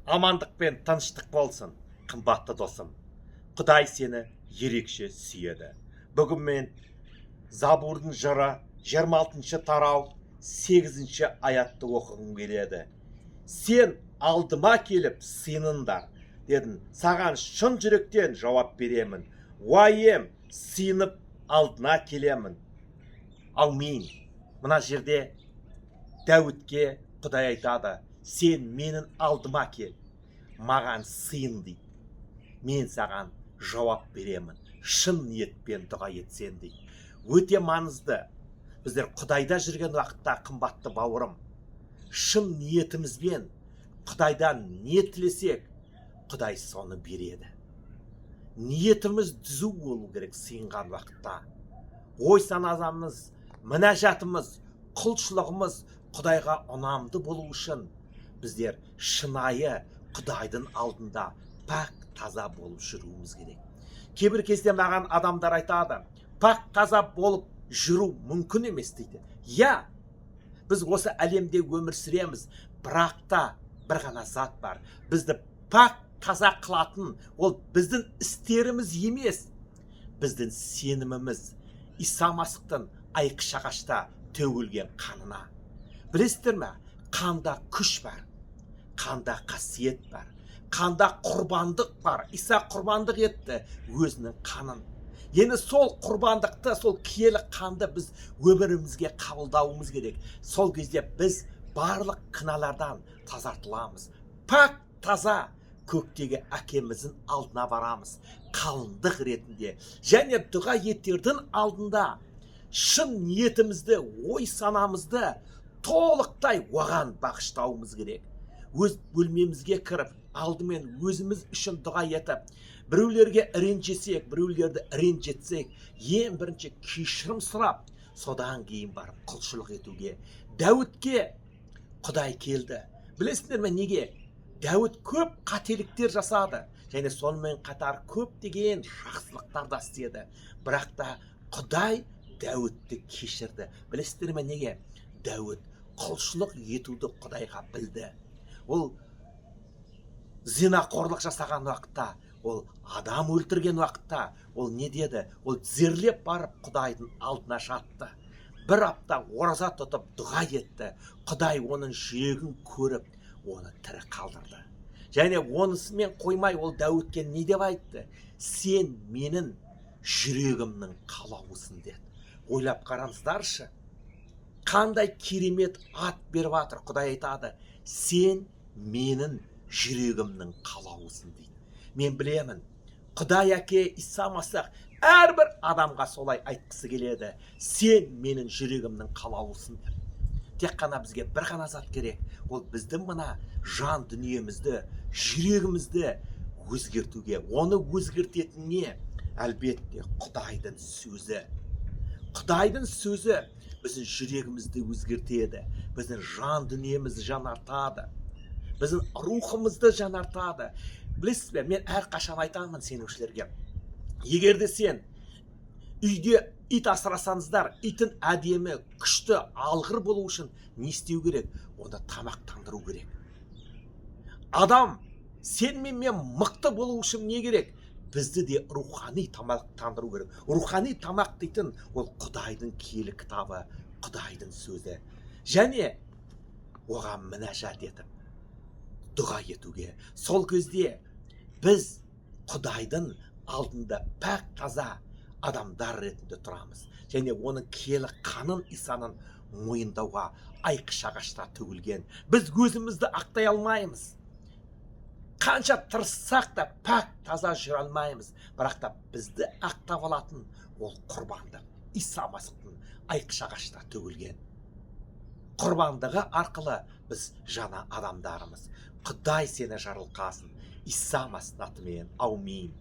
Амандық пен тыныштық болсын, қымбатты досым. Құдай сені ерекше сүйеді. Бүгін мен Забурдың жыры 26-шы тарау 8-ші аятты оқығым келеді. Сен алдыма келіп сыйыныңдар дедің. Саған шын жүректен жауап беремін. Уайым, сыйынып алдына келемін. Аумин. Мына жерде Дәуітке Құдай айтады: сен менің алдыма кел, маған сыйын дейді. Мен саған жауап беремін. Шын ниетпен дұға етсен дейді. Өте маңызды. Біздер Құдайда жүрген уақытта, қымбатты бауырым, шын ниетімізбен Құдайдан не тілесек, Құдай соны береді. Ниетіміз түзу болу керек сыйынған уақытта. Ой санамыз, мінәжатымыз, құлшылығымыз Құдайға ұнамды болу үшін біздер шынайы Құдайдың алдында пак таза болып жүруіміз керек. Кейбір кезде маған адамдар айтады: пак таза болып жүру мүмкін емес дейді. Я, біз осы әлемде өмір сүреміз, бірақ та бір ғана зат бар. Бізді пак таза қылатын ол біздің істеріміз емес, біздің сеніміміз Иса Масихтың айқыш-ағашта төгілген қанына. Білесіздер ме? Қанда күш бар, қанда қасиет бар, қанда құрбандық бар. Иса құрбандық етті өзінің қанын. Енді сол құрбандықты, сол киелі қанды біз өмірімізге қабылдауымыз керек. Сол кезде біз барлық кінәлардан тазартыламыз. Пак таза көктегі әкеміздің алдына барамыз, қалыңдық ретінде. Және дұға етердің алдында шын ниетімізді, ой санамызды толықтай оған бағыштауымыз керек. Өз бөлмемізге кіріп, алдымен өзіміз үшін дұға етіп, біреулерге ренжісек, біреулерді ренжітсек, ең бірінші кешірім сұрап, содан кейін барып құлшылық етуге. Дәуітке Құдай келді. Білесіңдер ме неге? Дәуіт көп қателіктер жасады, және сонымен қатар көптеген жақсылықтар да істеді. Бірақ та Құдай Дәуітті кешірді. Білесіңдер ме неге? Дәуіт құлшылық етуді Құдайға білді. Ол зинақорлық жасаған уақытта, ол адам өлтірген уақытта, ол не деді? Ол тізерлеп барып Құдайдың алдына жатты. Бір апта ораза тұтып дұға етті. Құдай оның жүрегін көріп, оны тірі қалдырды. Және онысымен қоймай, ол Дәуітке не деп айтты? Сен менің жүрегімнің қалаусың деді. Ойлап қараңыздаршы, қандай керемет ат беріп жатыр. Құдай айтады: сен менің жүрегімнің қалаусың дейді. Мен білемін, Құдай әке Иса Масих әрбір адамға солай айтқысы келеді: сен менің жүрегімнің қалаусың деп. Тек қана бізге бір ғана зат керек. Ол біздің мына жан дүниемізді, жүрегімізді өзгертуге. Оны өзгертетін не? Әлбетте Құдайдың сөзі. Құдайдың сөзі біздің жүрегімізді өзгертеді, біздің жан дүниемізді жаңартады, біздің рухымызды жаңартады. Білесіз бе, мен әрқашан айтамын сенушілерге: егерде сен үйде ит асырасаңыздар, итін әдемі, күшті, алғыр болу үшін не істеу керек? Оны тамақтандыру керек. Адам сен мен мықты болу үшін не керек? Бізді де рухани тамақтандыру керек. Рухани тамақ дейтін ол Құдайдың киелі кітабы, Құдайдың сөзі. Және оған мінәжат етіп, дұға етуге. Сол кезде біз Құдайдың алдында пак таза адамдар ретінде тұрамыз. Және оның киелі қанын Исаның мойындауға айқыш-ағашта төгілген. Біз өзімізді ақтай алмаймыз. Қанша тырыссақ та пак таза жүре алмаймыз. Бірақ та бізді ақтап алатын ол құрбандық. Иса Масихтың айқыш-ағашта төгілген құрбандығы арқылы біз жаңа адамдарымыз. Құдай сені жарылқасын. Иса Масихтың атымен. Аумин.